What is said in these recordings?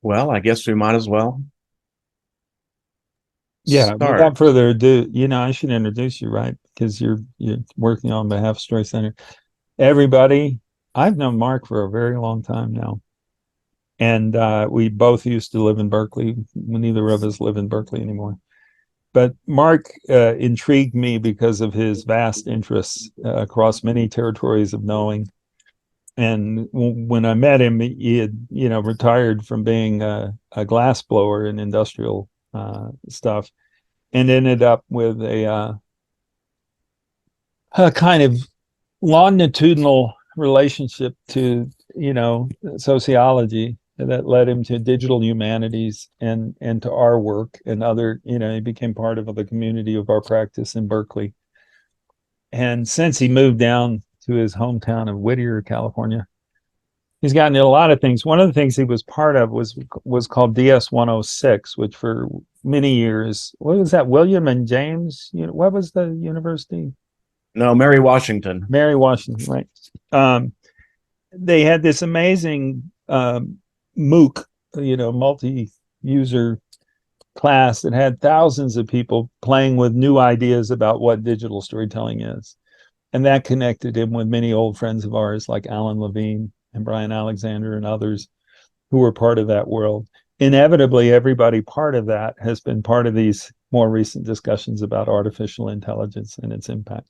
Well, I guess we might as well Yeah, start. without further ado, I should introduce you, right? Because you're working on behalf of Story Center. Everybody, I've known Mark for a very long time now, and we both used to live in Berkeley. Neither of us live in Berkeley anymore. But Mark intrigued me because of his vast interests across many territories of knowing. And when I met him, he had, retired from being a glass blower in industrial stuff, and ended up with a kind of longitudinal relationship to sociology that led him to digital humanities and to our work and other. He became part of the community of our practice in Berkeley. And since he moved down to his hometown of Whittier, California, he's gotten into a lot of things. One of the things he was part of was called DS 106, which for many years, what was that? William and James, what was the university? No, Mary Washington. Mary Washington, right? They had this amazing MOOC, multi-user class that had thousands of people playing with new ideas about what digital storytelling is. And that connected him with many old friends of ours like Alan Levine and Brian Alexander and others who were part of that world. Inevitably, everybody part of that has been part of these more recent discussions about artificial intelligence and its impact.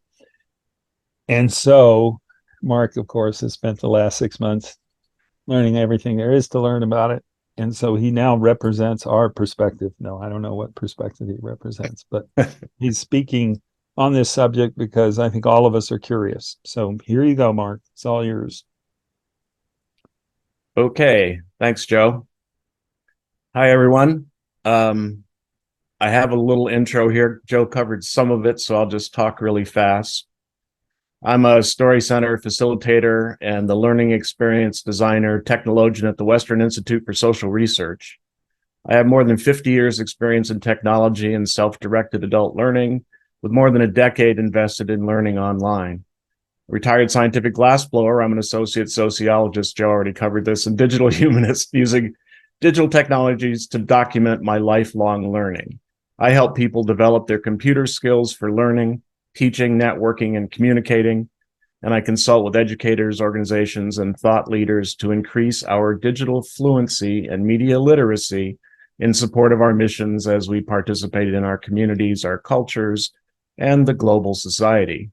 And so Mark, of course, has spent the last 6 months learning everything there is to learn about it. And so he now represents our perspective. No, I don't know what perspective he represents, but he's speaking on this subject because I think all of us are curious. So here you go, Mark. It's all yours. Okay, thanks, Joe. Hi, everyone. Um, I have a little intro here. Joe covered some of it, so I'll just talk really fast. I'm a Story Center facilitator and the learning experience designer technologian at the Western Institute for Social Research. I have more than 50 years experience in technology and self-directed adult learning, with more than a decade invested in learning online. Retired scientific glassblower, I'm an associate sociologist, Joe already covered this, and digital humanist using digital technologies to document my lifelong learning. I help people develop their computer skills for learning, teaching, networking, and communicating, and I consult with educators, organizations, and thought leaders to increase our digital fluency and media literacy in support of our missions as we participate in our communities, our cultures, and the global society.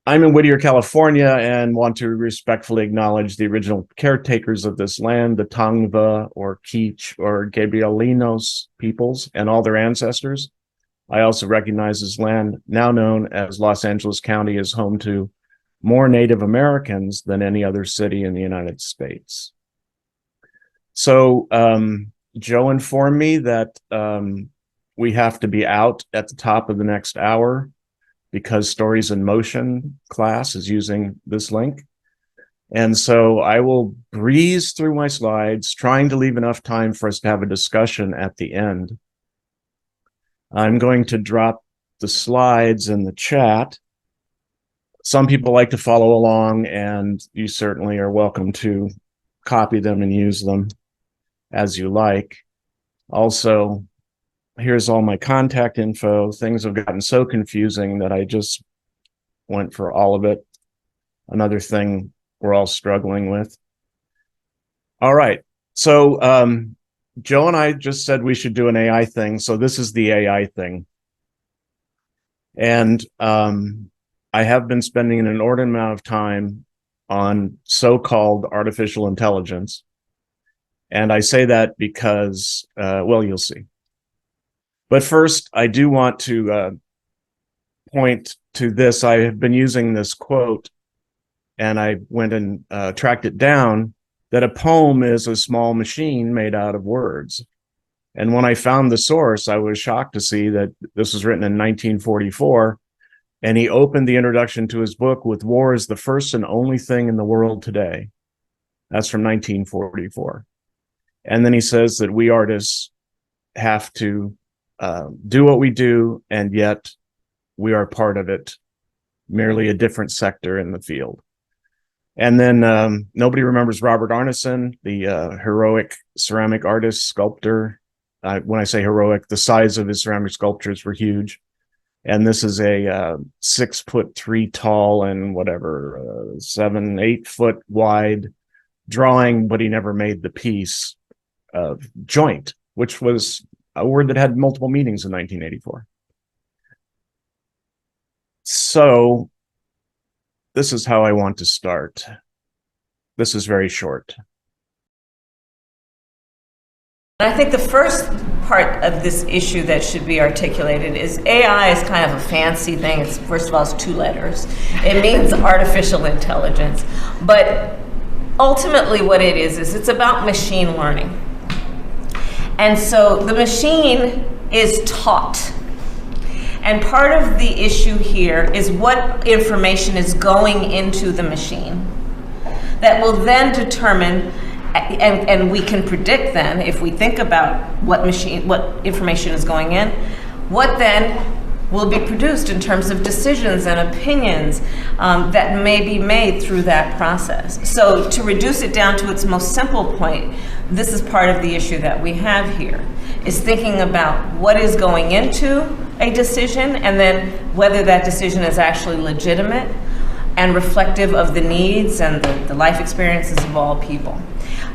I'm in Whittier, California, and want to respectfully acknowledge the original caretakers of this land, the Tongva or Kizh or Gabrielinos peoples, and all their ancestors. I also recognize this land, now known as Los Angeles County, is home to more Native Americans than any other city in the United States. So Joe informed me that we have to be out at the top of the next hour because Stories in Motion class is using this link. And so I will breeze through my slides, trying to leave enough time for us to have a discussion at the end. I'm going to drop the slides in the chat. Some people like to follow along, and you certainly are welcome to copy them and use them as you like. Also, here's all my contact info. Things have gotten so confusing that I just went for all of it. Another thing we're all struggling with. All right. So Joe and I just said we should do an AI thing. So this is the AI thing. And I have been spending an inordinate amount of time on so-called artificial intelligence. And I say that because, well, you'll see. But first, I do want to point to this. I have been using this quote, and I went and tracked it down, that a poem is a small machine made out of words. And when I found the source, I was shocked to see that this was written in 1944. And he opened the introduction to his book with "War is the first and only thing in the world today." That's from 1944. And then he says that we artists have to do what we do, and yet we are part of it, merely a different sector in the field. And then nobody remembers Robert Arneson, the heroic ceramic artist, sculptor. When I say heroic, the size of his ceramic sculptures were huge. And this is a 6'3" tall and whatever 7-8 foot wide drawing, but he never made the piece of joint, which was a word that had multiple meanings in 1984. So this is how I want to start. This is very short. I think the first part of this issue that should be articulated is AI is kind of a fancy thing. It's, first of all, it's 2 letters. It means artificial intelligence. But ultimately what it is it's about machine learning. And so the machine is taught. And part of the issue here is what information is going into the machine that will then determine, and we can predict then, if we think about what information is going in, what then will be produced in terms of decisions and opinions that may be made through that process. So to reduce it down to its most simple point, this is part of the issue that we have here, is thinking about what is going into a decision and then whether that decision is actually legitimate and reflective of the needs and the life experiences of all people.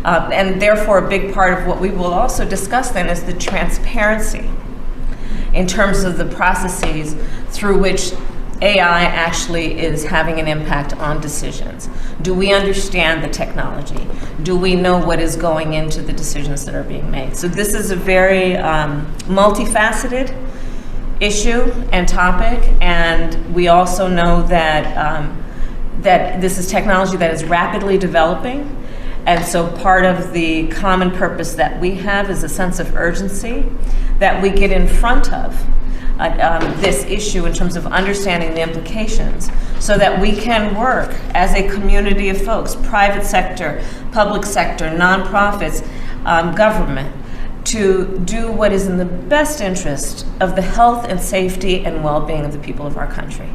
And therefore, a big part of what we will also discuss then is the transparency in terms of the processes through which AI actually is having an impact on decisions. Do we understand the technology? Do we know what is going into the decisions that are being made? So this is a very multifaceted issue and topic, and we also know that that this is technology that is rapidly developing, and so part of the common purpose that we have is a sense of urgency that we get in front of this issue in terms of understanding the implications so that we can work as a community of folks, private sector, public sector, nonprofits, government, to do what is in the best interest of the health and safety and well-being of the people of our country.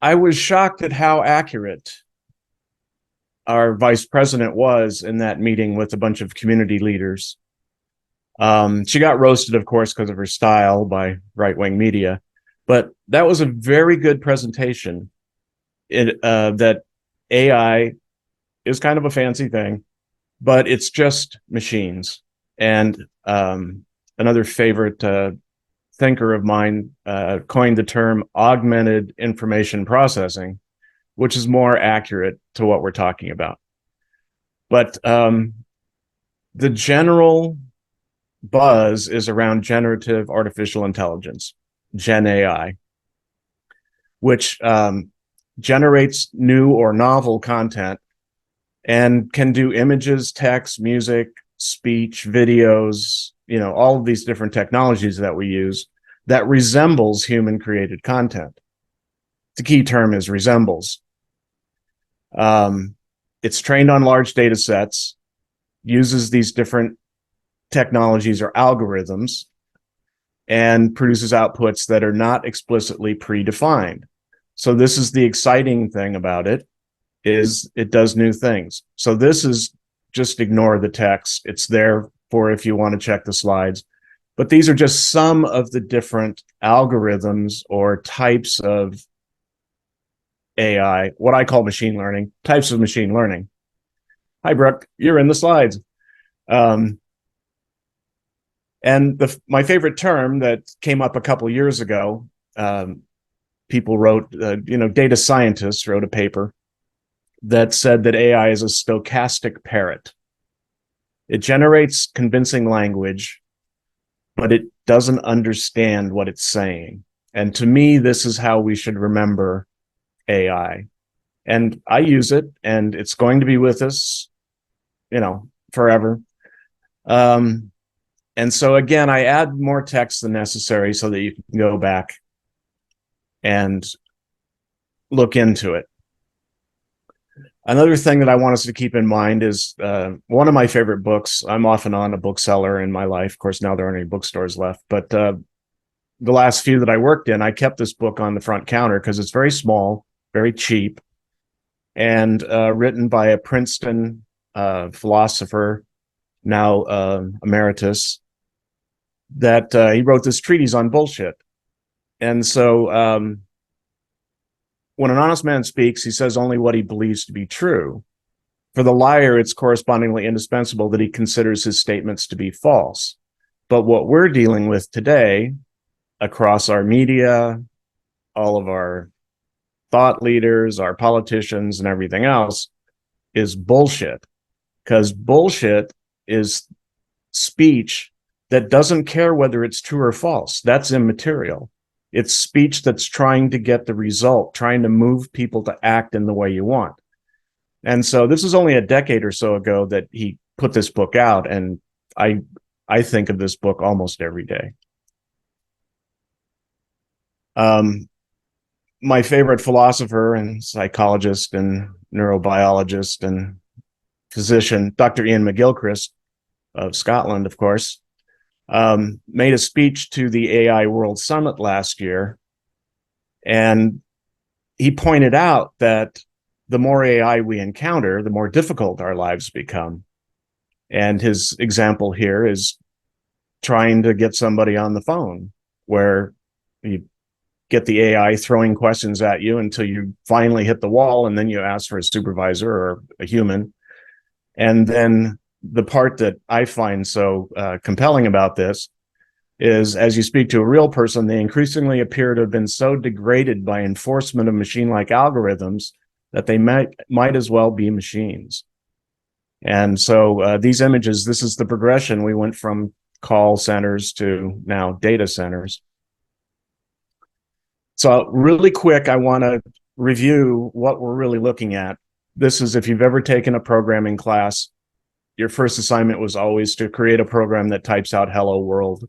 I was shocked at how accurate our vice president was in that meeting with a bunch of community leaders. She got roasted, of course, because of her style by right-wing media, but that was a very good presentation. That AI is kind of a fancy thing, but it's just machines. And another favorite thinker of mine coined the term augmented information processing, which is more accurate to what we're talking about. But the general buzz is around generative artificial intelligence, Gen AI, which generates new or novel content and can do images, text, music, speech, videos, all of these different technologies that we use that resembles human created content. The key term is resembles. It's trained on large data sets, uses these different technologies or algorithms, and produces outputs that are not explicitly predefined. So this is the exciting thing about it, is it does new things. So this is just ignore the text. It's there for if you want to check the slides. But these are just some of the different algorithms or types of AI, what I call machine learning, types of machine learning. Hi, Brooke, you're in the slides. And my favorite term that came up a couple years ago, people wrote, data scientists wrote a paper that said that AI is a stochastic parrot. It generates convincing language, but it doesn't understand what it's saying. And to me, this is how we should remember AI. And I use it, and it's going to be with us, forever. And so again, I add more text than necessary so that you can go back and look into it. Another thing that I want us to keep in mind is one of my favorite books. I'm off and on a bookseller in my life. Of course, now there aren't any bookstores left, but the last few that I worked in, I kept this book on the front counter because it's very small, very cheap, and written by a Princeton philosopher, now emeritus, that he wrote this treatise on bullshit. And so when an honest man speaks, he says only what he believes to be true. For the liar, it's correspondingly indispensable that he considers his statements to be false. But what we're dealing with today, across our media, all of our thought leaders, our politicians, and everything else, is bullshit. Because bullshit is speech that doesn't care whether it's true or false. That's immaterial. It's speech that's trying to get the result, trying to move people to act in the way you want. And so this is only a decade or so ago that he put this book out, and I think of this book almost every day. My favorite philosopher and psychologist and neurobiologist and physician, Dr. Ian McGilchrist of Scotland, of course, made a speech to the AI World Summit last year. And he pointed out that the more AI we encounter, the more difficult our lives become. And his example here is trying to get somebody on the phone, where you get the AI throwing questions at you until you finally hit the wall, and then you ask for a supervisor or a human. And then the part that I find so compelling about this is, as you speak to a real person, they increasingly appear to have been so degraded by enforcement of machine-like algorithms that they might as well be machines. And so these images, this is the progression. We went from call centers to now data centers. So really quick, I want to review what we're really looking at. This is, if you've ever taken a programming class, your first assignment was always to create a program that types out "Hello World."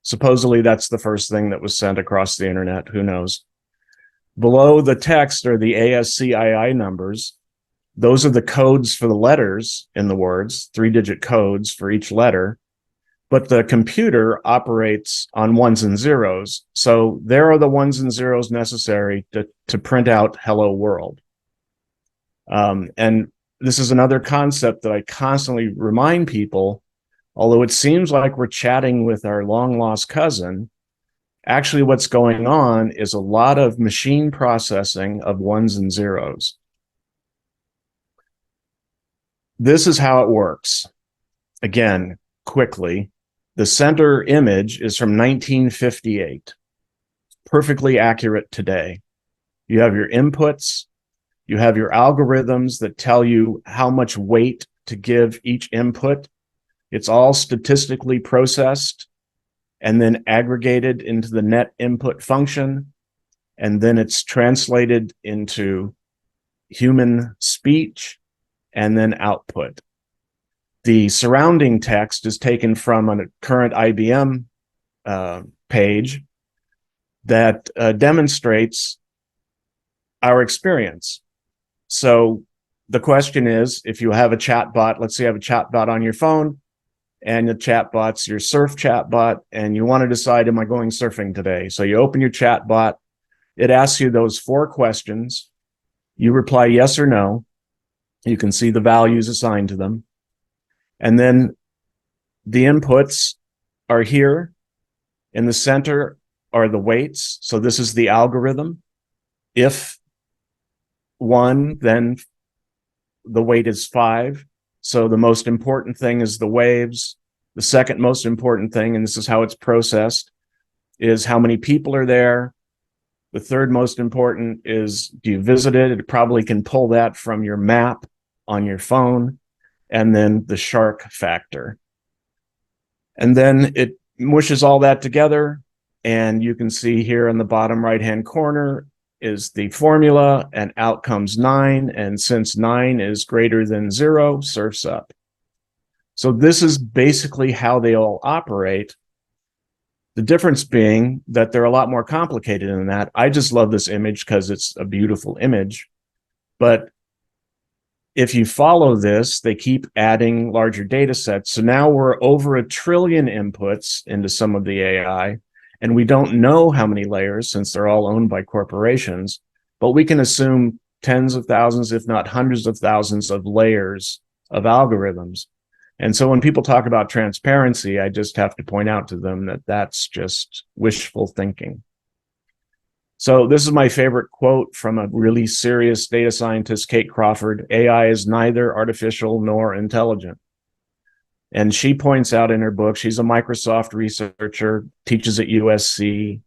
Supposedly that's the first thing that was sent across the internet. Who knows? Below the text are the ASCII numbers. Those are the codes for the letters in the words, 3-digit codes for each letter. But the computer operates on ones and zeros. So there are the ones and zeros necessary to print out "Hello World." And this is another concept that I constantly remind people. Although it seems like we're chatting with our long-lost cousin, actually what's going on is a lot of machine processing of ones and zeros. This is how it works. Again, quickly, the center image is from 1958. Perfectly accurate today. You have your inputs, you have your algorithms that tell you how much weight to give each input. It's all statistically processed and then aggregated into the net input function. And then it's translated into human speech and then output. The surrounding text is taken from a current IBM page that demonstrates our experience. So the question is, if you have a chat bot, let's say you have a chat bot on your phone, and the chat bot's your surf chat bot, and you want to decide, am I going surfing today? So you open your chat bot, it asks you those 4 questions. You reply yes or no. You can see the values assigned to them. And then the inputs are here. In the center are the weights. So this is the algorithm. If 1, then the weight is 5. So the most important thing is the waves. The second most important thing, and this is how it's processed, is how many people are there. The third most important is, do you visit it? It probably can pull that from your map on your phone. And then the shark factor. And then it mushes all that together. And you can see here in the bottom right-hand corner is the formula, and out comes 9. And since 9 is greater than 0, surf's up. So this is basically how they all operate. The difference being that they're a lot more complicated than that. I just love this image because it's a beautiful image. But if you follow this, they keep adding larger data sets. So now we're over 1 trillion inputs into some of the AI, And we don't know how many layers since they're all owned by corporations, but we can assume tens of thousands, if not hundreds of thousands of layers of algorithms. And so when people talk about transparency, I just have to point out to them that that's just wishful thinking. So this is my favorite quote from a really serious data scientist, Kate Crawford: "AI is neither artificial nor intelligent." And she points out in her book, she's a Microsoft researcher, teaches at USC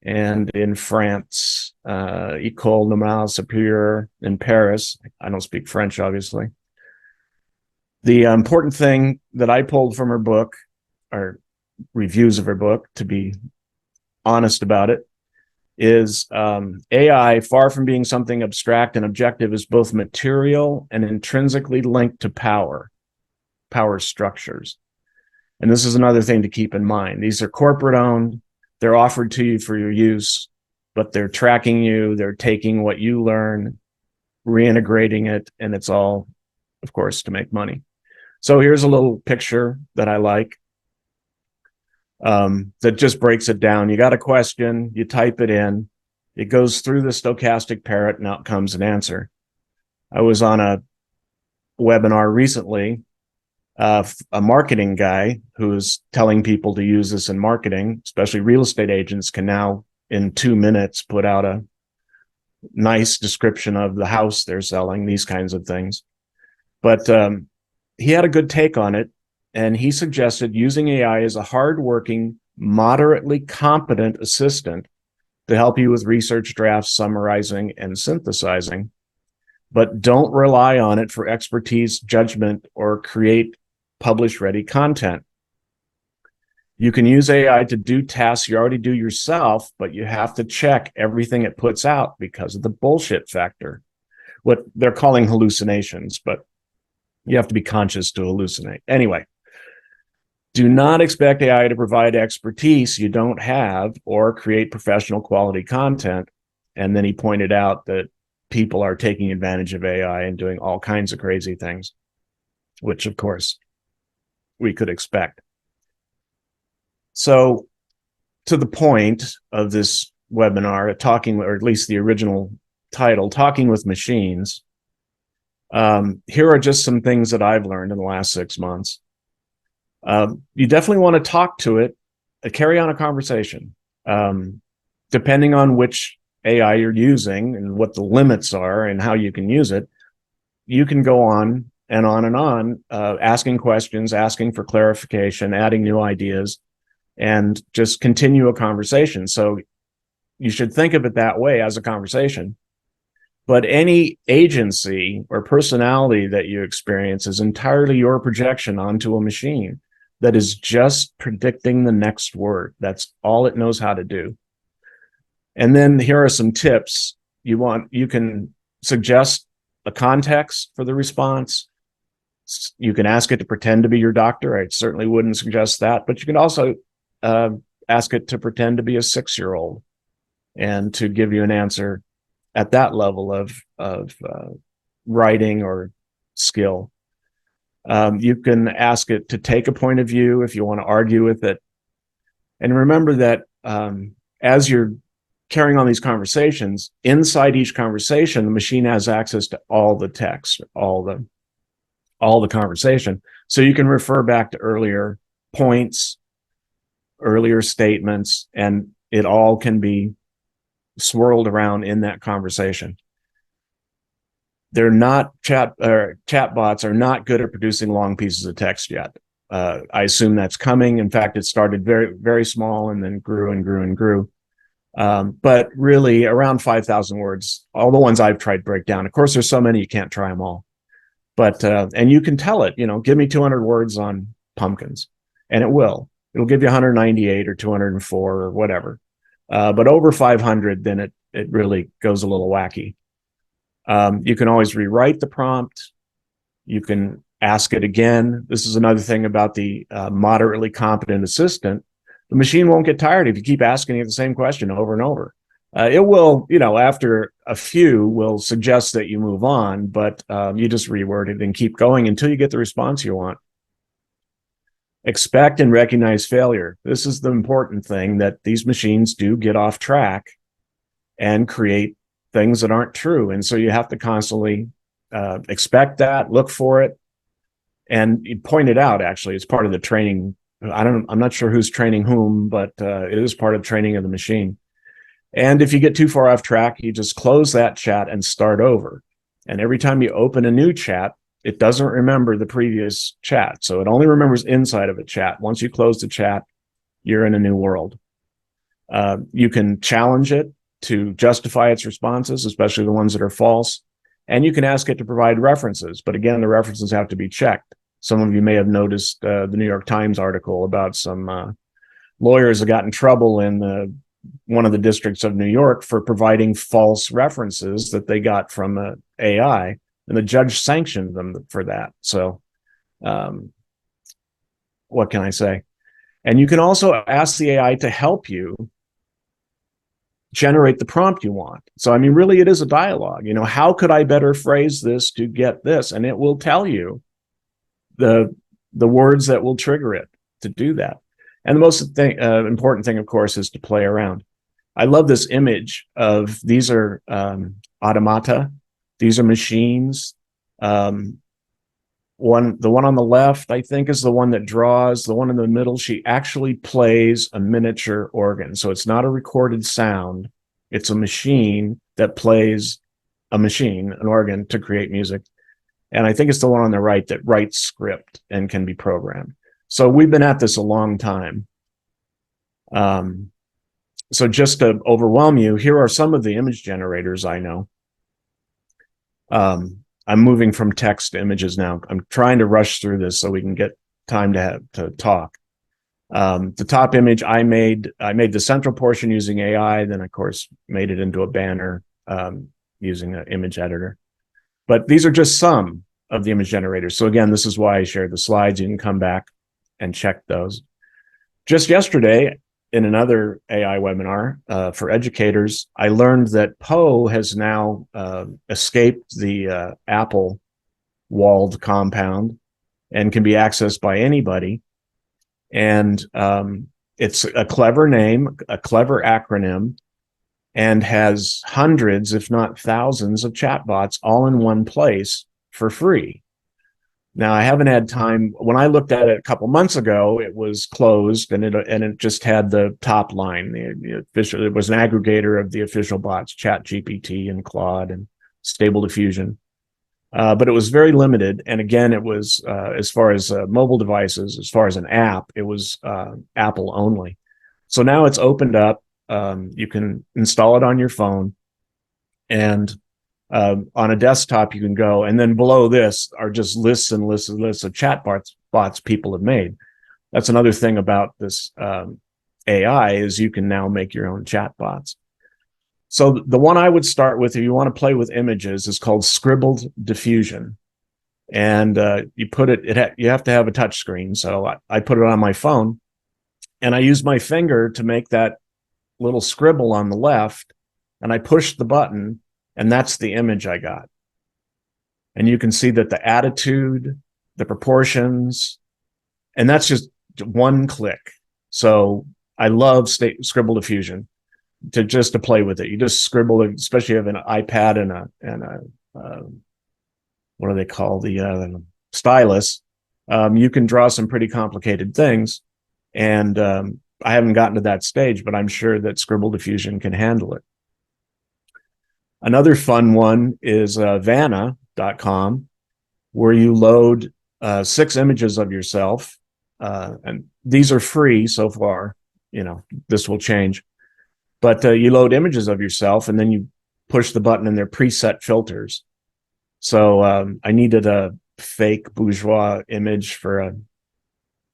and in France, École Normale Supérieure in Paris. I don't speak French, obviously. The important thing that I pulled from her book, or reviews of her book, to be honest about it, is AI, far from being something abstract and objective, is both material and intrinsically linked to power structures. And this is another thing to keep in mind. These are corporate owned, they're offered to you for your use, but they're tracking you, they're taking what you learn, reintegrating it, and it's all, of course, to make money. So here's a little picture that I like. That just breaks it down. You got a question, you type it in, it goes through the stochastic parrot, and out comes an answer. I was on a webinar recently, a marketing guy who's telling people to use this in marketing, especially real estate agents can now in 2 minutes put out a nice description of the house they're selling, these kinds of things. But he had a good take on it. And he suggested using AI as a hardworking, moderately competent assistant to help you with research drafts, summarizing, and synthesizing. But don't rely on it for expertise, judgment, or create publish-ready content. You can use AI to do tasks you already do yourself, but you have to check everything it puts out because of the bullshit factor, what they're calling hallucinations, but you have to be conscious to hallucinate. Anyway. Do not expect AI to provide expertise you don't have or create professional quality content. And then he pointed out that people are taking advantage of AI and doing all kinds of crazy things, which, of course, we could expect. So to the point of this webinar, talking, or at least the original title, Talking with Machines, here are just some things that I've learned in the last 6 months. You definitely want to talk to it, carry on a conversation. Depending on which AI you're using and what the limits are and how you can use it, you can go on and on and on, asking questions, asking for clarification, adding new ideas, and just continue a conversation. So you should think of it that way, as a conversation. But any agency or personality that you experience is entirely your projection onto a machine that is just predicting the next word. That's all it knows how to do. And then here are some tips. You can suggest a context for the response. You can ask it to pretend to be your doctor. I certainly wouldn't suggest that, but you can also ask it to pretend to be a 6-year-old and to give you an answer at that level of writing or skill. You can ask it to take a point of view if you want to argue with it. And remember that as you're carrying on these conversations, inside each conversation, the machine has access to all the text, all the conversation. So you can refer back to earlier points, earlier statements, and it all can be swirled around in that conversation. They're not chatbots are not good at producing long pieces of text yet. I assume that's coming. In fact, it started very, very small and then grew and grew and grew. But really around 5,000 words, all the ones I've tried break down. Of course, there's so many, you can't try them all. But, and you can tell it, give me 200 words on pumpkins, and it'll give you 198 or 204 or whatever. But over 500, then it really goes a little wacky. You can always rewrite the prompt. You can ask it again. This is another thing about the moderately competent assistant. The machine won't get tired if you keep asking it the same question over and over. It will, after a few, will suggest that you move on, but you just reword it and keep going until you get the response you want. Expect and recognize failure. This is the important thing, that these machines do get off track and create things that aren't true. And so you have to constantly expect that, look for it. And you point it out, actually, it's part of the training. I'm not sure who's training whom, but it is part of training of the machine. And if you get too far off track, you just close that chat and start over. And every time you open a new chat, it doesn't remember the previous chat. So it only remembers inside of a chat. Once you close the chat, you're in a new world. You can challenge it to justify its responses, especially the ones that are false. And you can ask it to provide references. But again, the references have to be checked. Some of you may have noticed the New York Times article about some lawyers that got in trouble in one of the districts of New York for providing false references that they got from AI. And the judge sanctioned them for that. So what can I say? And you can also ask the AI to help you generate the prompt you want. So, I mean, really, it is a dialogue. You know, how could I better phrase this to get this? And it will tell you the words that will trigger it to do that. And the most important thing, of course, is to play around. I love this image of, these are automata. These are machines. The one on the left, I think, is the one that draws. The one in the middle, she actually plays a miniature organ. So it's not a recorded sound. It's a machine that plays an organ, to create music. And I think it's the one on the right that writes script and can be programmed. So we've been at this a long time. So just to overwhelm you, here are some of the image generators I know. I'm moving from text to images now. I'm trying to rush through this so we can get time to talk. The top image I made the central portion using AI, then of course made it into a banner using an image editor. But these are just some of the image generators. So again, this is why I shared the slides. You can come back and check those. Just yesterday, in another AI webinar for educators, I learned that Poe has now escaped the Apple walled compound and can be accessed by anybody. And it's a clever name, a clever acronym, and has hundreds, if not thousands, of chatbots all in one place for free. Now, I haven't had time. When I looked at it a couple months ago, it was closed, and it just had the top line. The official, it was an aggregator of the official bots, ChatGPT and Claude and Stable Diffusion. But it was very limited. And again, it was, as far as mobile devices, as far as an app, it was Apple only. So now it's opened up. You can install it on your phone, and on a desktop you can go, and then below this are just lists and lists and lists of chat bots people have made. That's another thing about this AI, is you can now make your own chat bots. So the one I would start with, if you want to play with images, is called Scribbled Diffusion. And you put it, you have to have a touch screen. So I put it on my phone, and I use my finger to make that little scribble on the left, and I push the button, and that's the image I got. And you can see that the attitude, the proportions, and that's just one click. So I love Scribble Diffusion to play with it. You just scribble, especially if you have an iPad and a what do they call the stylus. You can draw some pretty complicated things. And I haven't gotten to that stage, but I'm sure that Scribble Diffusion can handle it. Another fun one is Vanna.com, where you load 6 images of yourself. And these are free so far. You know, this will change. But you load images of yourself, and then you push the button, and they're preset filters. So I needed a fake bourgeois image for a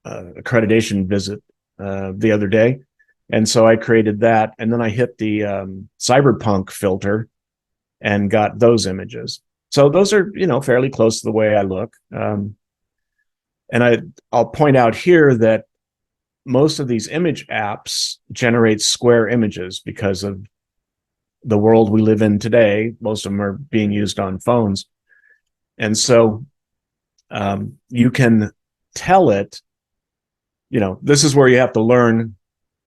accreditation visit the other day. And so I created that, and then I hit the cyberpunk filter and got those images. So those are, you know, fairly close to the way I look. And I'll point out here that most of these image apps generate square images because of the world we live in today. Most of them are being used on phones. And so you can tell it this is where you have to learn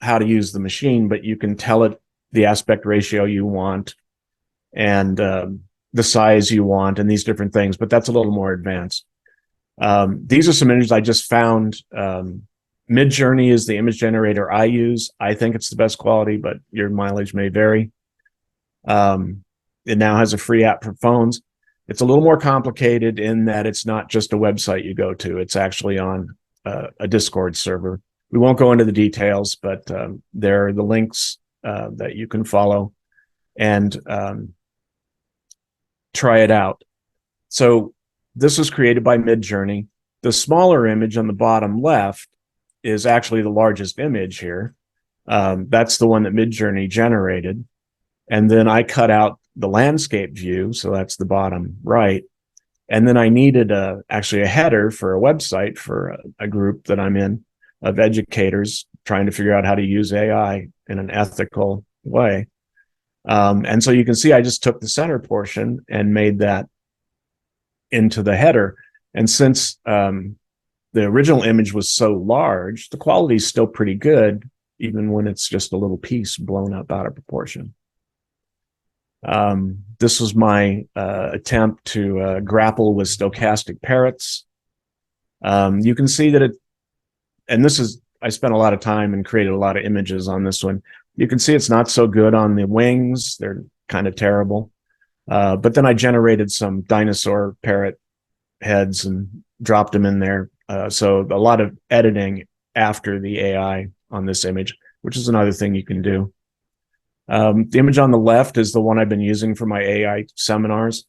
how to use the machine, but you can tell it the aspect ratio you want and the size you want and these different things, but that's a little more advanced. These are some images I just found. Midjourney is the image generator I use. I think it's the best quality, but your mileage may vary. It now has a free app for phones. It's a little more complicated in that it's not just a website you go to. It's actually on a Discord server. We won't go into the details, but there are the links that you can follow and try it out. So this was created by Midjourney. The smaller image on the bottom left is actually the largest image here. That's the one that Midjourney generated. And then I cut out the landscape view, so that's the bottom right. And then I needed actually a header for a website for a group that I'm in of educators trying to figure out how to use AI in an ethical way. And so you can see I just took the center portion and made that into the header. And since the original image was so large, the quality is still pretty good, even when it's just a little piece blown up out of proportion. This was my attempt to grapple with stochastic parrots. You can see that I spent a lot of time and created a lot of images on this one. You can see it's not so good on the wings. They're kind of terrible. But then I generated some dinosaur parrot heads and dropped them in there. So a lot of editing after the AI on this image, which is another thing you can do. The image on the left is the one I've been using for my AI seminars.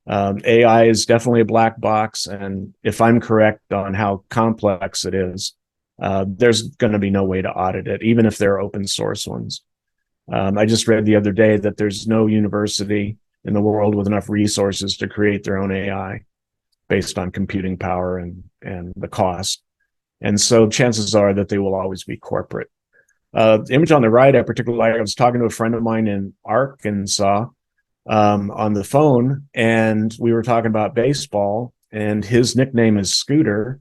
AI is definitely a black box, and if I'm correct on how complex it is, there's going to be no way to audit it, even if they're open source ones. I just read the other day that there's no university in the world with enough resources to create their own AI based on computing power and the cost. And so chances are that they will always be corporate. The image on the right, I was talking to a friend of mine in Arkansas on the phone, and we were talking about baseball, and his nickname is Scooter.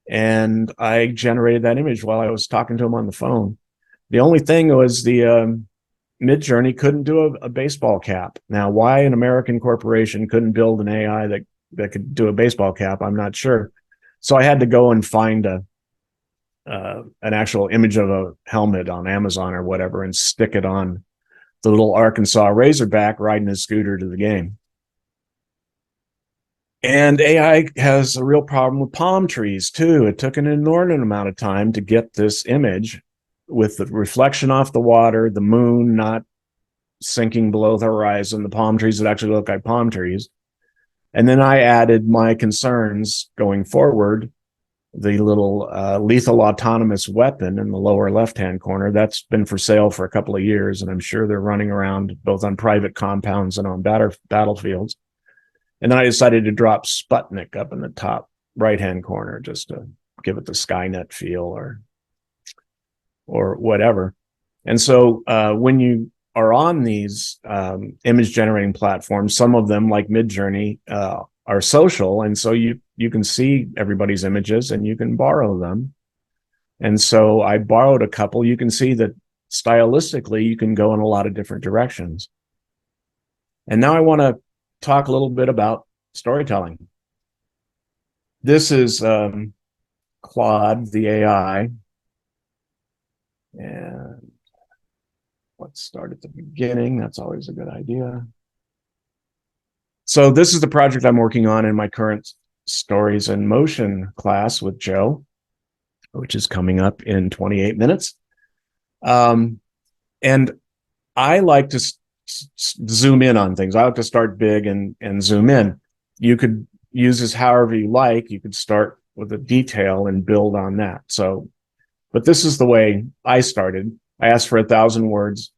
And I generated that image while I was talking to him on the phone. The only thing was the Midjourney couldn't do a baseball cap. Now, why an American corporation couldn't build an AI that could do a baseball cap, I'm not sure. So I had to go and find an actual image of a helmet on Amazon or whatever and stick it on the little Arkansas Razorback riding his scooter to the game. And AI has a real problem with palm trees too. It took an inordinate amount of time to get this image with the reflection off the water, the moon not sinking below the horizon, the palm trees that actually look like palm trees. And then I added my concerns going forward, the little lethal autonomous weapon in the lower left-hand corner. That's been for sale for a couple of years, and I'm sure they're running around both on private compounds and on battlefields. And then I decided to drop Sputnik up in the top right-hand corner just to give it the Skynet feel or whatever. And so when you are on these image generating platforms, some of them like Midjourney are social, and so you can see everybody's images and you can borrow them. And so I borrowed a couple. You can see that stylistically you can go in a lot of different directions. And now I want to talk a little bit about storytelling. This is Claude, the AI. And let's start at the beginning. That's always a good idea. So this is the project I'm working on in my current Stories in Motion class with Joe, which is coming up in 28 minutes. And I like to zoom in on things. I like to start big and zoom in. You could use this however you like. You could start with a detail and build on that. So, but this is the way I started. I asked for 1,000 words.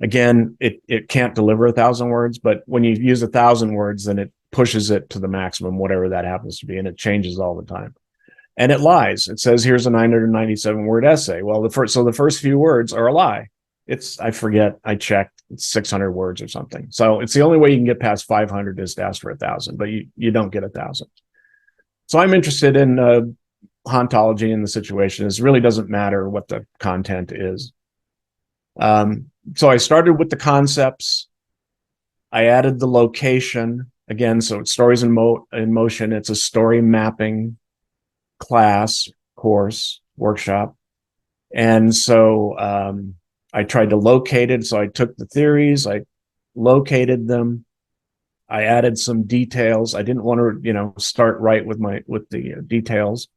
Again, it can't deliver 1,000 words, but when you use 1,000 words, then it pushes it to the maximum, whatever that happens to be, and it changes all the time. And it lies. It says, here's a 997 word essay. Well, the first few words are a lie. I forget, I checked, it's 600 words or something. So it's the only way you can get past 500 is to ask for 1,000, but you don't get 1,000. So I'm interested in hauntology in the situation is, it really doesn't matter what the content is. So I started with the concepts. I added the location again. So it's Stories in Motion. It's a story mapping class, course, workshop. And so I tried to locate it. So I took the theories, I located them. I added some details. I didn't want to, start right with the details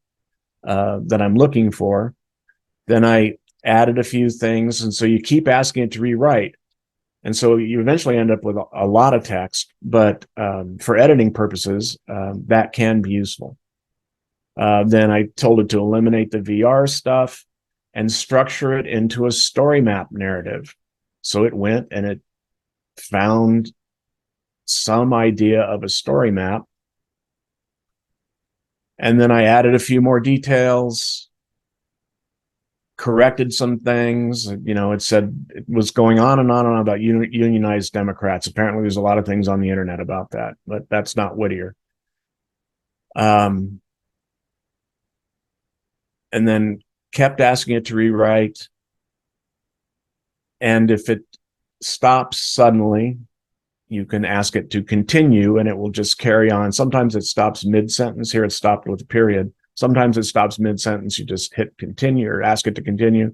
that I'm looking for. Then I added a few things. And so you keep asking it to rewrite. And so you eventually end up with a lot of text, but for editing purposes, that can be useful. Then I told it to eliminate the VR stuff and structure it into a story map narrative. So it went and it found some idea of a story map. And then I added a few more details, corrected some things. It said it was going on and on and on about unionized Democrats. Apparently there's a lot of things on the internet about that, but that's not Whittier. And then kept asking it to rewrite. And if it stops suddenly, you can ask it to continue and it will just carry on. Sometimes it stops mid-sentence. Here it stopped with a period. Sometimes it stops mid-sentence. You just hit continue or ask it to continue,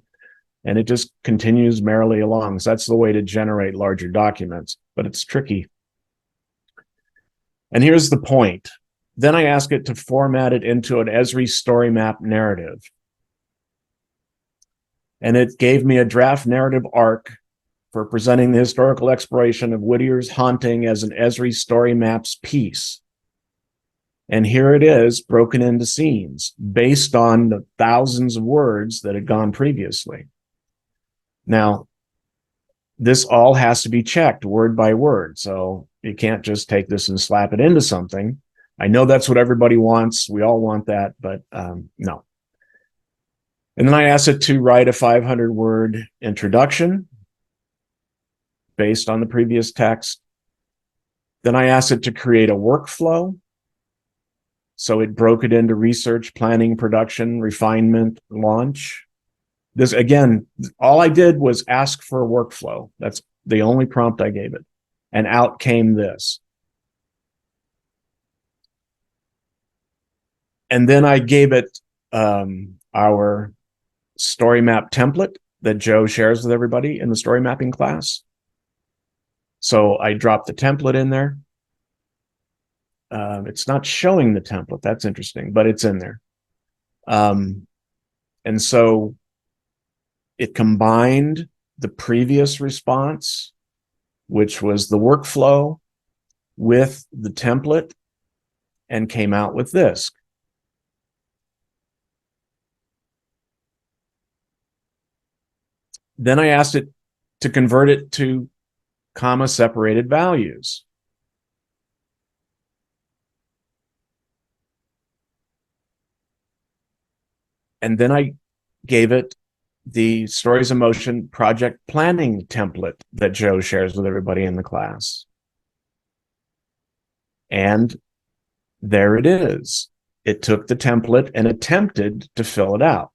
and it just continues merrily along. So that's the way to generate larger documents, but it's tricky. And here's the point. Then I ask it to format it into an Esri story map narrative. And it gave me a draft narrative arc for presenting the historical exploration of Whittier's haunting as an Esri story maps piece. And here it is, broken into scenes based on the thousands of words that had gone previously. Now, this all has to be checked word by word. So you can't just take this and slap it into something. I know that's what everybody wants. We all want that, but no. And then I asked it to write a 500-word introduction based on the previous text. Then I asked it to create a workflow. So it broke it into research, planning, production, refinement, launch. This, again, all I did was ask for a workflow. That's the only prompt I gave it. And out came this. And then I gave it our story map template that Joe shares with everybody in the story mapping class. So I dropped the template in there. It's not showing the template. That's interesting, but it's in there. And so it combined the previous response, which was the workflow, with the template and came out with this. Then I asked it to convert it to comma-separated values. And then I gave it the Stories in Motion project planning template that Joe shares with everybody in the class. And there it is. It took the template and attempted to fill it out.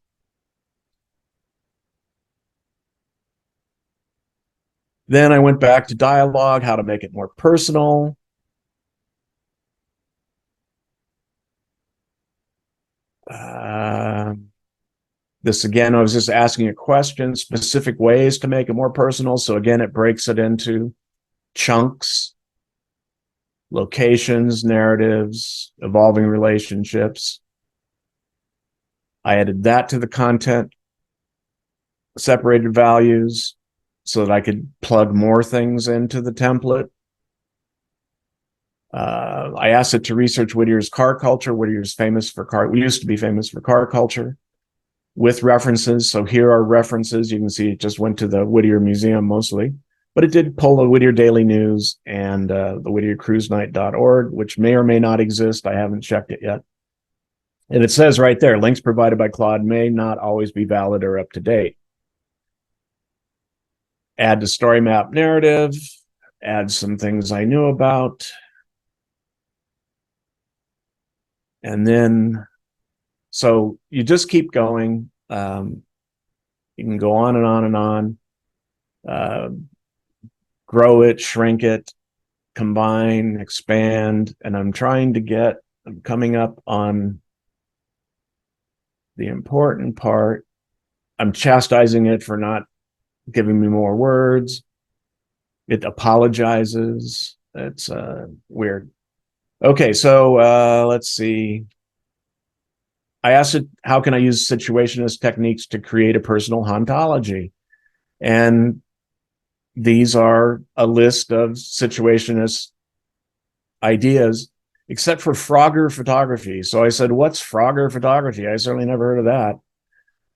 Then I went back to dialogue, how to make it more personal. This again, I was just asking a question, specific ways to make it more personal. So again, it breaks it into chunks, locations, narratives, evolving relationships. I added that to the content, separated values, so that I could plug more things into the template. I asked it to research Whittier's car culture. Whittier's famous for car. We used to be famous for car culture, with references. So here are references. You can see it just went to the Whittier Museum mostly, but it did pull the Whittier Daily News and the WhittierCruiseNight.org, which may or may not exist. I haven't checked it yet. And it says right there, links provided by Claude may not always be valid or up to date. Add to story map narrative, add some things I knew about. And then So you just keep going. You can go on and on and on. Grow it, shrink it, combine, expand, and I'm coming up on the important part. I'm chastising it for not giving me more words. It apologizes. It's weird. Okay, so let's see. I asked it, how can I use situationist techniques to create a personal hauntology? And these are a list of situationist ideas, except for Frogger photography. So I said, what's Frogger photography? I certainly never heard of that.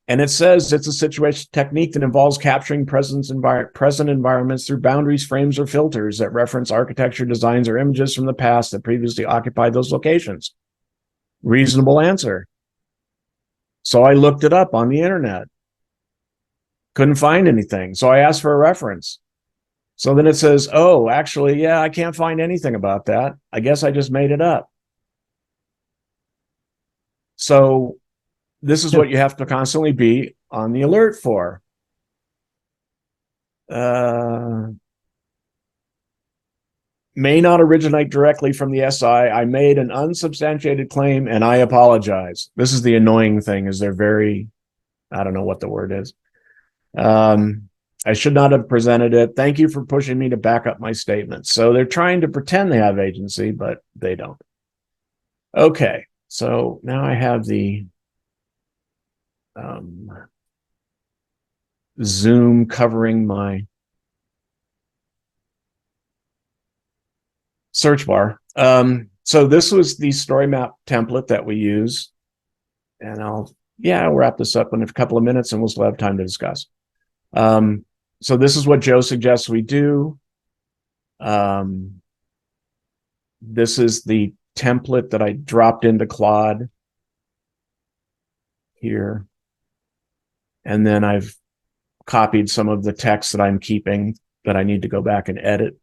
And it says it's a situation technique that involves capturing present environments through boundaries, frames, or filters that reference architecture, designs, or images from the past that previously occupied those locations. Reasonable answer. So I looked it up on the internet. Couldn't find anything. So I asked for a reference. So then it says, oh, actually, yeah, I can't find anything about that. I guess I just made it up. So this is what you have to constantly be on the alert for. May not originate directly from the SI. I made an unsubstantiated claim and I apologize. This is the annoying thing, is they're very, I don't know what the word is. I should not have presented it. Thank you for pushing me to back up my statements. So they're trying to pretend they have agency, but they don't. Okay, so now I have the Zoom covering my search bar. So this was the story map template that we use. And I'll wrap this up in a couple of minutes and we'll still have time to discuss. So this is what Joe suggests we do. This is the template that I dropped into Claude here. And then I've copied some of the text that I'm keeping that I need to go back and edit.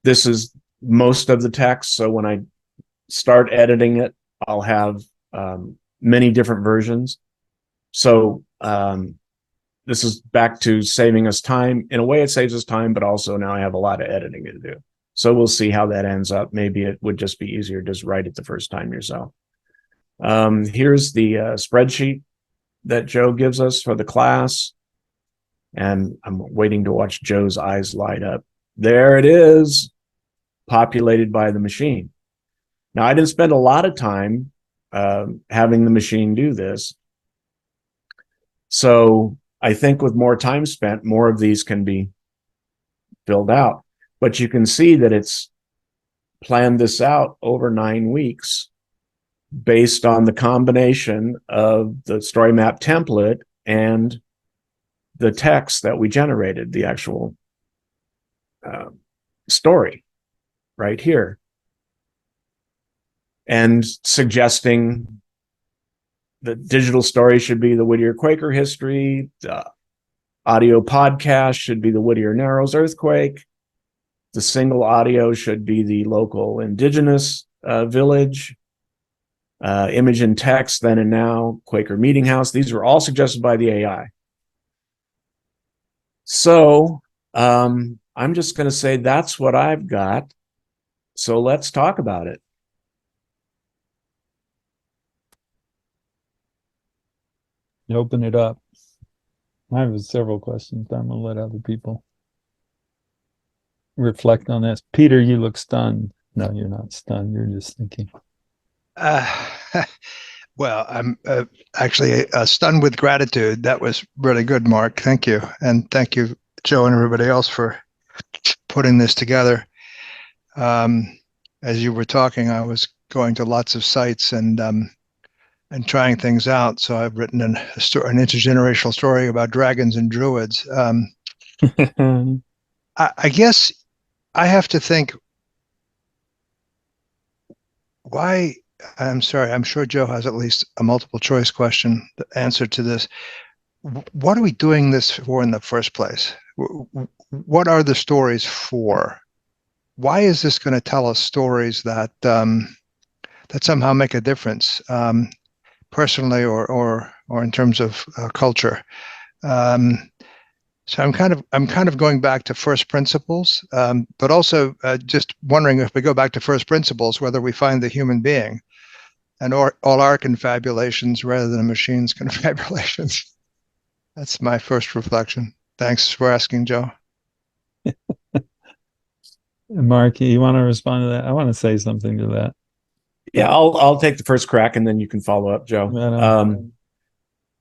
This is most of the text. So when I start editing it, I'll have many different versions. So this is back to saving us time. In a way, it saves us time, but also now I have a lot of editing to do. So we'll see how that ends up. Maybe it would just be easier to just write it the first time yourself. Here's the spreadsheet that Joe gives us for the class. And I'm waiting to watch Joe's eyes light up. There it is, populated by the machine. Now, I didn't spend a lot of time having the machine do this. So I think with more time spent, more of these can be filled out. But you can see that it's planned this out over 9 weeks based on the combination of the story map template and the text that we generated, the actual story right here. And suggesting that digital story should be the Whittier Quaker history, the audio podcast should be the Whittier Narrows earthquake, the single audio should be the local indigenous village, image and text, then and now, Quaker Meeting House. These were all suggested by the AI. So I'm just going to say that's what I've got. So let's talk about it. Open it up. I have several questions. I'm going to let other people reflect on this. Peter, you look stunned. No, you're not stunned. You're just thinking. Well, I'm actually stunned with gratitude. That was really good, Mark. Thank you. And thank you, Joe, and everybody else for putting this together. As you were talking, I was going to lots of sites and trying things out. So I've written an intergenerational story about dragons and druids. I guess I have to think, why? I'm sorry, I'm sure Joe has at least a multiple choice question, the answer to this. What are we doing this for in the first place? What are the stories for? why is this going to tell us stories that that somehow make a difference, personally or in terms of culture? So I'm kind of going back to first principles, but also just wondering if we go back to first principles, whether we find the human being and all our confabulations rather than a machine's confabulations. That's my first reflection. Thanks for asking, Joe. Mark, you want to respond to that? I want to say something to that. Yeah, I'll take the first crack and then you can follow up, Joe. Right on.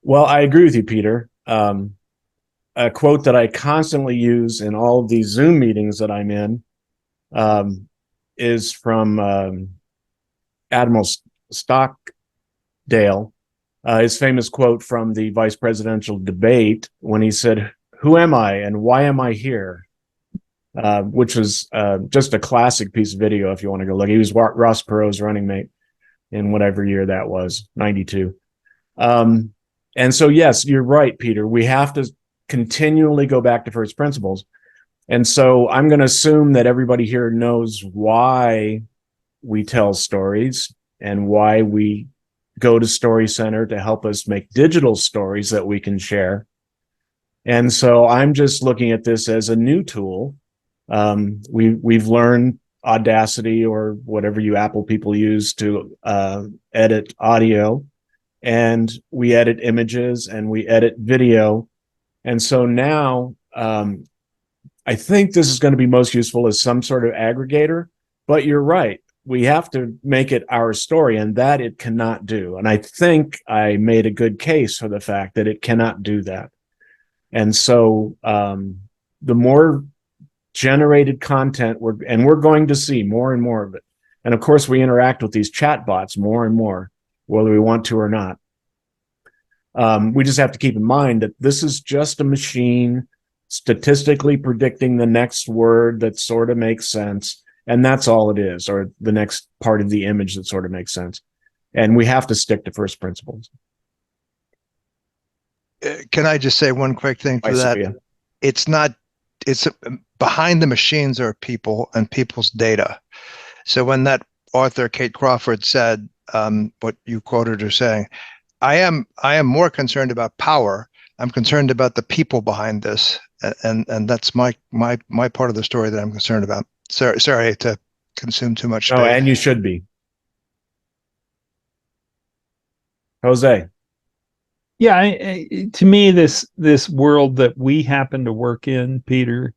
Well, I agree with you, Peter. A quote that I constantly use in all of these Zoom meetings that I'm in is from Admiral Stockdale. His famous quote from the vice presidential debate when he said, "Who am I and why am I here?" Which was just a classic piece of video if you want to go look. He was Ross Perot's running mate in whatever year that was, 92. And so, yes, you're right, Peter. We have to continually go back to first principles. And so I'm going to assume that everybody here knows why we tell stories and why we go to StoryCenter to help us make digital stories that we can share. And so I'm just looking at this as a new tool. We've learned Audacity or whatever you Apple people use to edit audio, and we edit images and we edit video. And so now I think this is going to be most useful as some sort of aggregator, but you're right. We have to make it our story, and that it cannot do. And I think I made a good case for the fact that it cannot do that. And so the more generated content we're going to see more and more of it. And of course, we interact with these chat bots more and more, whether we want to or not. We just have to keep in mind that this is just a machine statistically predicting the next word that sort of makes sense. And that's all it is, or the next part of the image that sort of makes sense. And we have to stick to first principles. Can I just say one quick thing to that? Sophia. It's behind the machines are people and people's data. So when that author, Kate Crawford, said what you quoted her saying, I am more concerned about power. I'm concerned about the people behind this. And that's my part of the story that I'm concerned about. Sorry to consume too much space. Oh, and you should be. Jose. Yeah, to me, this world that we happen to work in, Peter,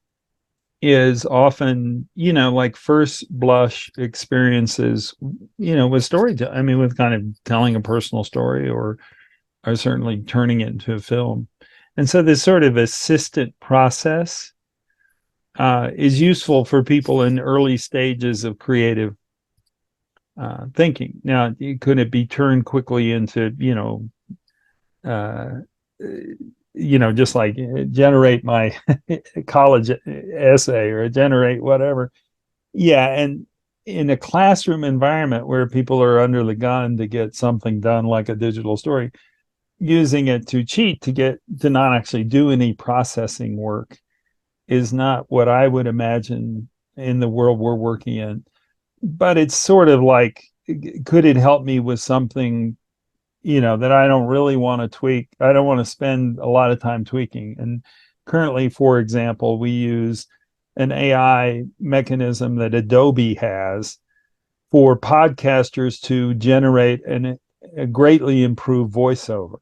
is often, like first blush experiences, with storytelling. I mean, with kind of telling a personal story or certainly turning it into a film. And so this sort of assistant process is useful for people in early stages of creative thinking. Now, could it be turned quickly into, just like generate my college essay or generate whatever. Yeah. And in a classroom environment where people are under the gun to get something done like a digital story, using it to cheat to not actually do any processing work is not what I would imagine in the world we're working in. But it's sort of like, could it help me with something that I don't really want to tweak? I don't want to spend a lot of time tweaking. And currently, for example, we use an AI mechanism that Adobe has for podcasters to generate a greatly improved voiceover.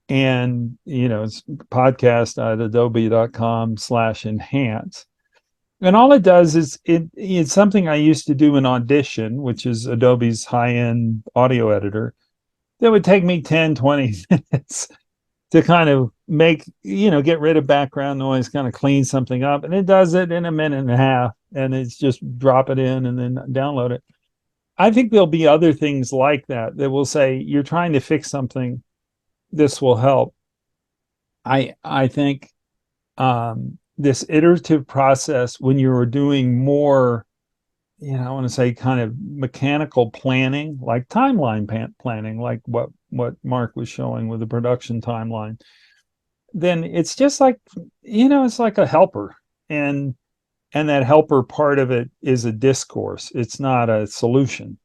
And, it's podcast.adobe.com/enhance. And all it does is it's something I used to do in Audition, which is Adobe's high-end audio editor. That would take me 10, 20 minutes to kind of get rid of background noise, kind of clean something up. And it does it in a minute and a half. And it's just drop it in and then download it. I think there'll be other things like that will say, you're trying to fix something, this will help. I think this iterative process, when you're doing more, I want to say kind of mechanical planning, like timeline planning, like what Mark was showing with the production timeline, then it's just like, it's like a helper. And And that helper part of it is a discourse. It's not a solution.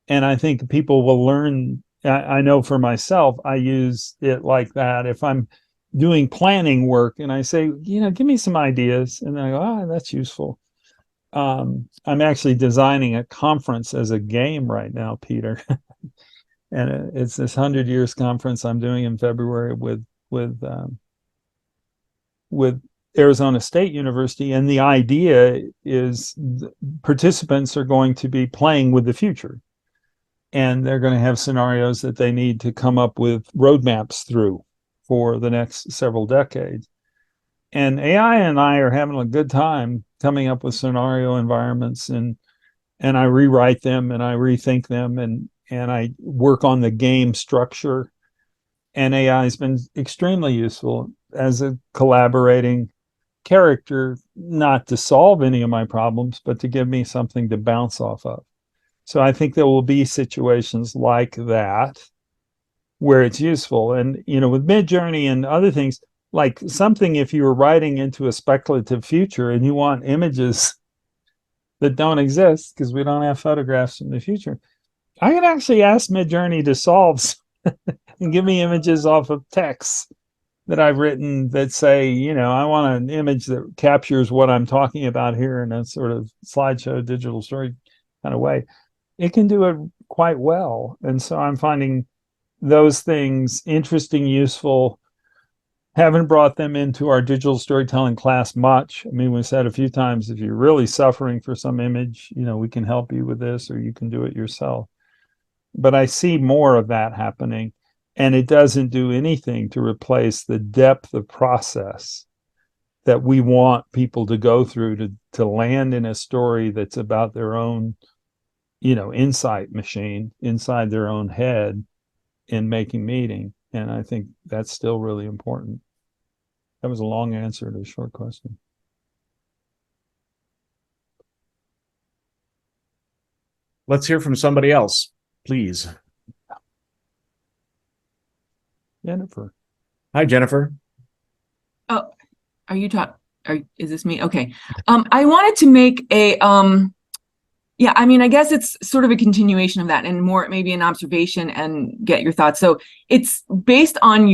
And I think people will learn. I know for myself, I use it like that. If I'm doing planning work and I say, give me some ideas, and then I go, that's useful. I'm actually designing a conference as a game right now, Peter. And it's this 100 Years conference I'm doing in February with Arizona State University. And the idea is participants are going to be playing with the future. And they're going to have scenarios that they need to come up with roadmaps through for the next several decades. And AI and I are having a good time coming up with scenario environments, and I rewrite them and I rethink them, and I work on the game structure. And AI has been extremely useful as a collaborating character, not to solve any of my problems, but to give me something to bounce off of. So I think there will be situations like that where it's useful. And, with Midjourney and other things, like something, if you were writing into a speculative future and you want images that don't exist because we don't have photographs from the future, I can actually ask Midjourney to solve and give me images off of texts that I've written that say, I want an image that captures what I'm talking about here in a sort of slideshow digital story kind of way. It can do it quite well. And so I'm finding those things interesting, useful. Haven't brought them into our digital storytelling class much. I mean, we said a few times, if you're really suffering for some image, we can help you with this, or you can do it yourself. But I see more of that happening, and it doesn't do anything to replace the depth of process that we want people to go through to land in a story that's about their own, insight machine inside their own head in making meaning. And I think that's still really important. That was a long answer to a short question. Let's hear from somebody else, please. Jennifer. Hi, Jennifer. Oh, are you talking? Is this me? Okay. I wanted to make a, yeah, I mean, I guess it's sort of a continuation of that, and more maybe an observation and get your thoughts. So it's based on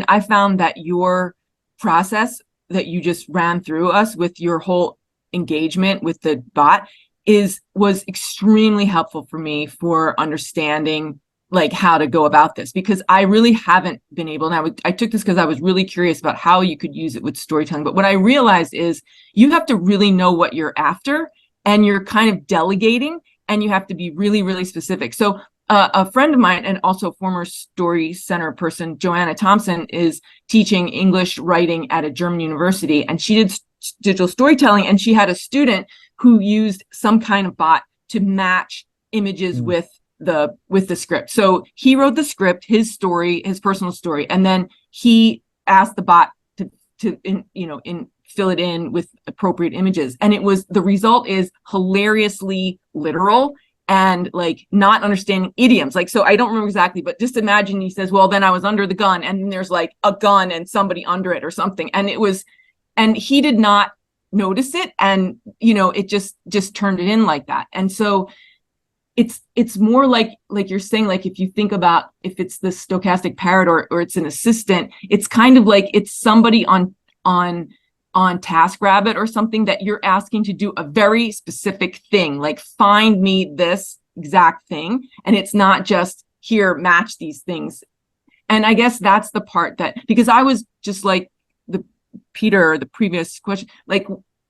I found that your process that you just ran through us with your whole engagement with the bot was extremely helpful for me for understanding like how to go about this, because I really haven't been able. Now I took this because I was really curious about how you could use it with storytelling. But what I realized is you have to really know what you're after, and you're kind of delegating, and you have to be really, really specific. So a friend of mine, and also former StoryCenter person, Joanna Thompson, is teaching English writing at a German university, and she did digital storytelling, and she had a student who used some kind of bot to match images with the script. So he wrote the script, his story, his personal story, and then he asked the bot to fill it in with appropriate images. And the result is hilariously literal and like not understanding idioms. Like, so I don't remember exactly, but just imagine he says, well, then I was under the gun, and then there's like a gun and somebody under it or something. And he did not notice it. And, it just turned it in like that. And so it's more like you're saying, like, if you think about if it's the stochastic parrot or it's an assistant, it's kind of like it's somebody on TaskRabbit or something that you're asking to do a very specific thing, like find me this exact thing. And it's not just here, match these things. And I guess that's the part that, because I was just like the previous question, like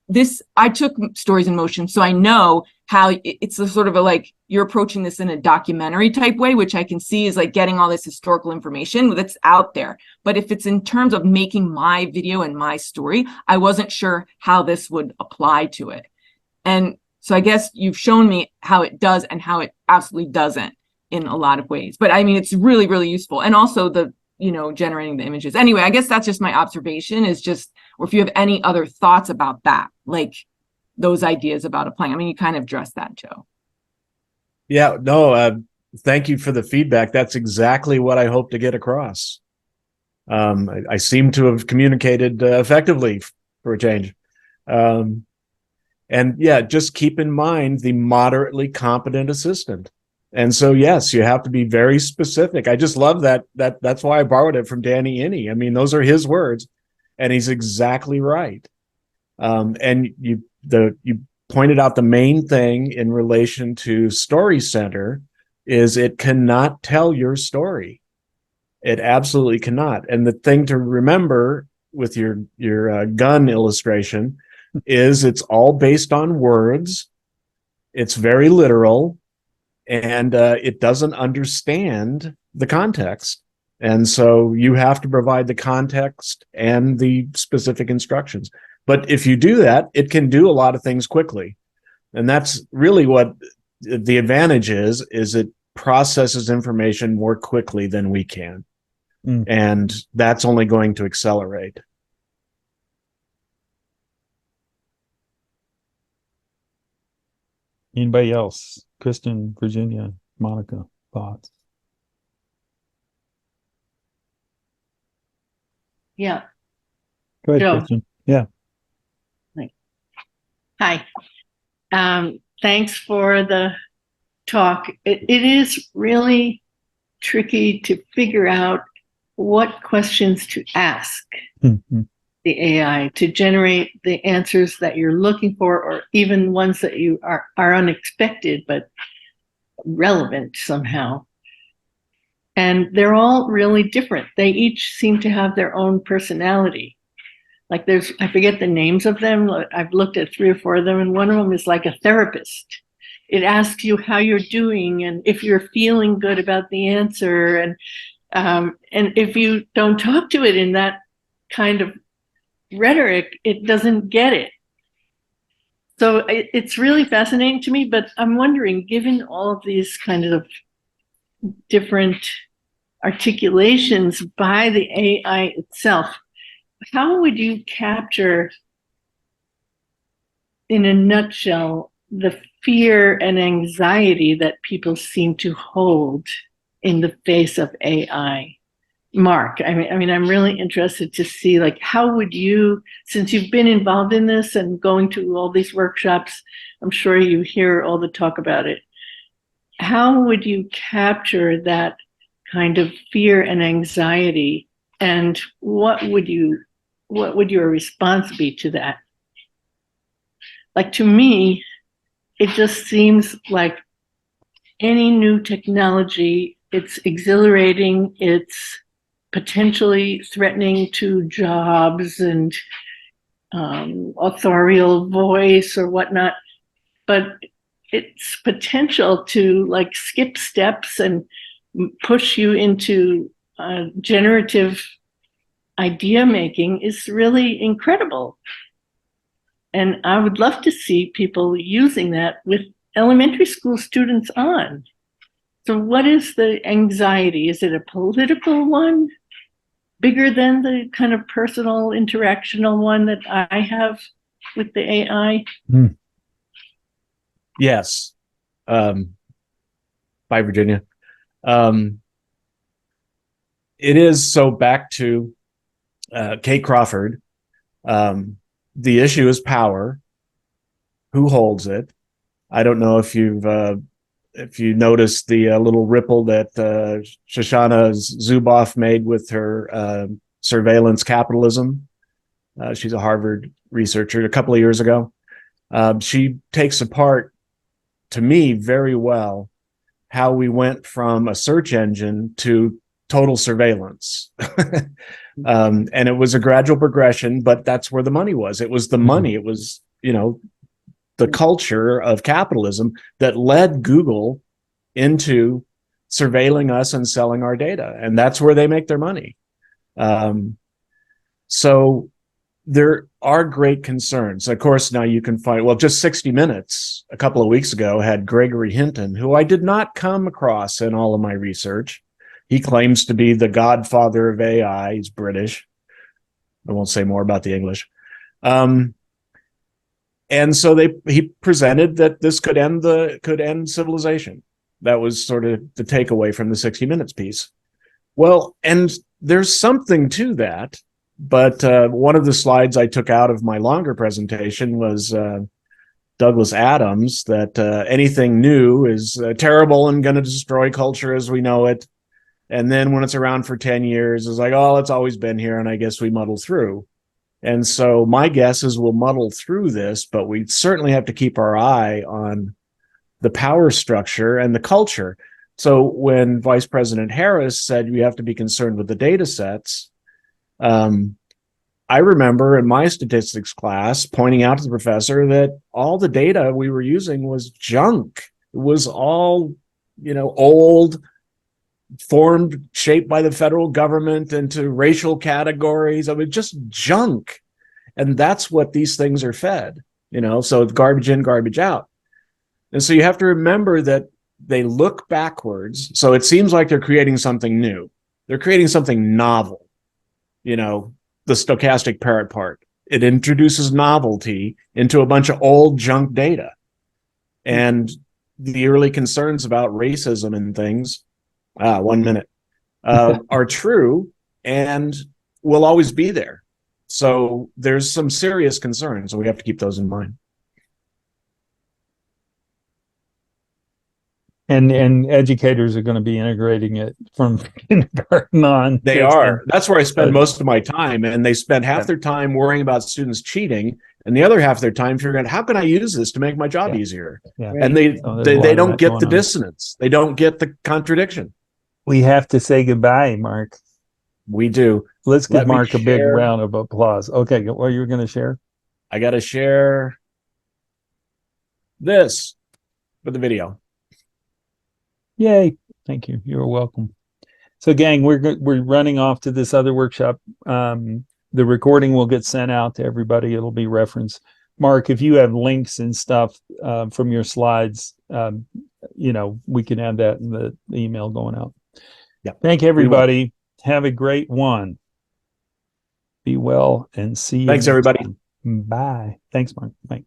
this, I took Stories in Motion. So I know how it's a sort of like you're approaching this in a documentary type way, which I can see is like getting all this historical information that's out there. But if it's in terms of making my video and my story, I wasn't sure how this would apply to it. And so I guess you've shown me how it does and how it absolutely doesn't in a lot of ways. But I mean, it's really, really useful. And also the, generating the images. Anyway, I guess that's just my observation, is just, or if you have any other thoughts about that, like those ideas about applying. I mean, you kind of addressed that, Joe. Yeah, no, thank you for the feedback. That's exactly what I hope to get across. I seem to have communicated effectively for a change. And yeah, just keep in mind the moderately competent assistant. And so, yes, you have to be very specific. I just love that's why I borrowed it from Danny Inney. I mean, those are his words, and he's exactly right. And you pointed out the main thing in relation to StoryCenter is it cannot tell your story. It absolutely cannot. And the thing to remember with your gun illustration is it's all based on words. It's very literal, and it doesn't understand the context. And so you have to provide the context and the specific instructions. But if you do that, it can do a lot of things quickly. And that's really what the advantage is it processes information more quickly than we can. And that's only going to accelerate. Anybody else? Kristen, Virginia, Monica, thoughts? Yeah. Go ahead, Joe. Kristen. Yeah. Hi. Thanks for the talk. It is really tricky to figure out what questions to ask Mm-hmm. the AI to generate the answers that you're looking for, or even ones that you are unexpected but relevant somehow. And they're all really different. They each seem to have their own personality. Like I forget the names of them. I've looked at 3 or 4 of them, and one of them is like a therapist. It asks you how you're doing and if you're feeling good about the answer. And if you don't talk to it in that kind of rhetoric, it doesn't get it. So it's really fascinating to me, but I'm wondering, given all of these kinds of different articulations by the AI itself, how would you capture, in a nutshell, the fear and anxiety that people seem to hold in the face of AI? Mark, I mean, I'm really interested to see, like, how would you, since you've been involved in this and going to all these workshops, I'm sure you hear all the talk about it. How would you capture that kind of fear and anxiety, and what would your response be to that? Like, to me, it just seems like any new technology, it's exhilarating, it's potentially threatening to jobs and authorial voice or whatnot, but its potential to like skip steps and push you into generative idea making is really incredible. And I would love to see people using that with elementary school students on. So what is the anxiety? Is it a political one, bigger than the kind of personal interactional one that I have with the AI? Yes. Bye, Virginia. It is, so back to Kate Crawford. The issue is power. Who holds it? I don't know if you noticed the little ripple that Shoshana Zuboff made with her surveillance capitalism. She's a Harvard researcher. A couple of years ago, she takes apart, to me, very well how we went from a search engine to total surveillance. And it was a gradual progression, but that's where the money was. It was the money. It was, the culture of capitalism that led Google into surveilling us and selling our data. And that's where they make their money. So there are great concerns. Of course, now you can find, just 60 Minutes a couple of weeks ago had Gregory Hinton, who I did not come across in all of my research. He claims to be the godfather of AI. He's British. I won't say more about the English. And so he presented that this could end civilization. That was sort of the takeaway from the 60 Minutes piece. Well, and there's something to that, but one of the slides I took out of my longer presentation was Douglas Adams that anything new is terrible and going to destroy culture as we know it. And then when it's around for 10 years, it's like, oh, it's always been here, and I guess we muddle through. And so my guess is we'll muddle through this, but we certainly have to keep our eye on the power structure and the culture. So when Vice President Harris said you have to be concerned with the data sets, I remember in my statistics class pointing out to the professor that all the data we were using was junk. It was all, old, formed, shaped by the federal government into racial categories. I mean, just junk. And that's what these things are fed, so it's garbage in, garbage out. And so you have to remember that they look backwards. So it seems like they're creating something new. They're creating something novel, the stochastic parrot part. It introduces novelty into a bunch of old junk data. And the early concerns about racism and things, 1 minute, are true and will always be there. So there's some serious concerns, and we have to keep those in mind. And educators are going to be integrating it from kindergarten on. They are. That's where I spend most of my time, and they spend half their time worrying about students cheating, and the other half of their time figuring out how can I use this to make my job easier. Yeah. And they don't get the dissonance. They don't get the contradiction. We have to say goodbye, Mark. We do. Let's give Mark a big round of applause. Okay, what you're going to share? I got to share this for the video. Yay. Thank you. You're welcome. So gang, we're running off to this other workshop. The recording will get sent out to everybody. It'll be referenced. Mark, if you have links and stuff from your slides, we can add that in the email going out. Yeah. Thank everybody. Have a great one. Be well and see you. Thanks, everybody. Bye. Thanks, Mark. Bye.